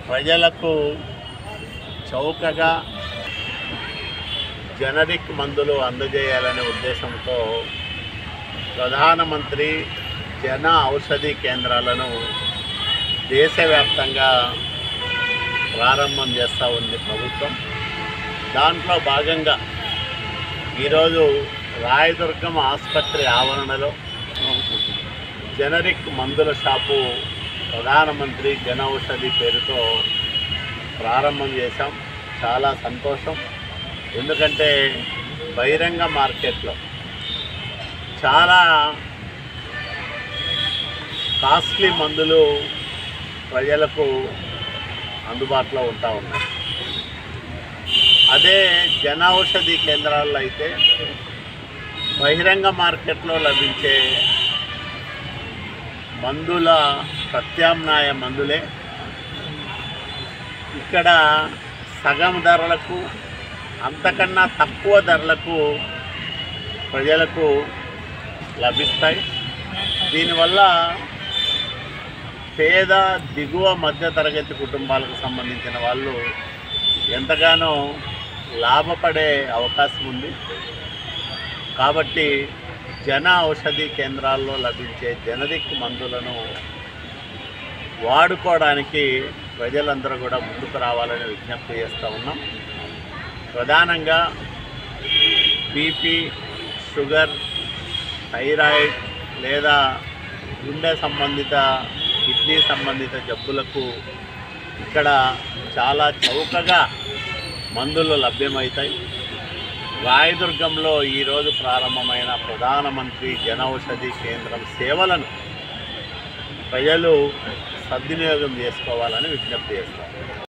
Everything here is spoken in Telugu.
ప్రజలకు చౌకగా జనరిక్ మందులు అందజేయాలనే ఉద్దేశంతో ప్రధానమంత్రి జన ఔషధి కేంద్రాలను దేశవ్యాప్తంగా ప్రారంభం చేస్తూ ఉంది ప్రభుత్వం. దాంట్లో భాగంగా ఈరోజు రాయదుర్గం ఆసుపత్రి ఆవరణలో జనరిక్ మందుల షాపు ప్రధానమంత్రి జన ఔషధి పేరుతో ప్రారంభం చేశాం. చాలా సంతోషం. ఎందుకంటే బహిరంగ మార్కెట్లో చాలా కాస్ట్లీ మందులు ప్రజలకు అందుబాటులో ఉంటా ఉన్నాయి. అదే జన ఔషధి కేంద్రాల్లో అయితే బహిరంగ మార్కెట్లో లభించే మందుల ప్రత్యామ్నాయ మందులే ఇక్కడ సగం ధరలకు, అంతకన్నా తక్కువ ధరలకు ప్రజలకు లభిస్తాయి. దీనివల్ల పేద దిగువ మధ్యతరగతి కుటుంబాలకు సంబంధించిన వాళ్ళు ఎంతగానో లాభపడే అవకాశం ఉంది. కాబట్టి జన ఔషధి కేంద్రాల్లో లభించే జనరిక్ మందులను వాడుకోవడానికి ప్రజలందరూ కూడా ముందుకు రావాలని విజ్ఞప్తి చేస్తూ ఉన్నాం. ప్రధానంగా బీపీ, షుగర్, థైరాయిడ్ లేదా గుండె సంబంధిత, కిడ్నీ సంబంధిత జబ్బులకు ఇక్కడ చాలా చౌకగా మందులు లభ్యమవుతాయి. రాయదుర్గంలో ఈరోజు ప్రారంభమైన ప్రధానమంత్రి జన ఔషధి కేంద్రం సేవలను ప్రజలు సద్వినియోగం చేసుకోవాలని విజ్ఞప్తి చేస్తారు.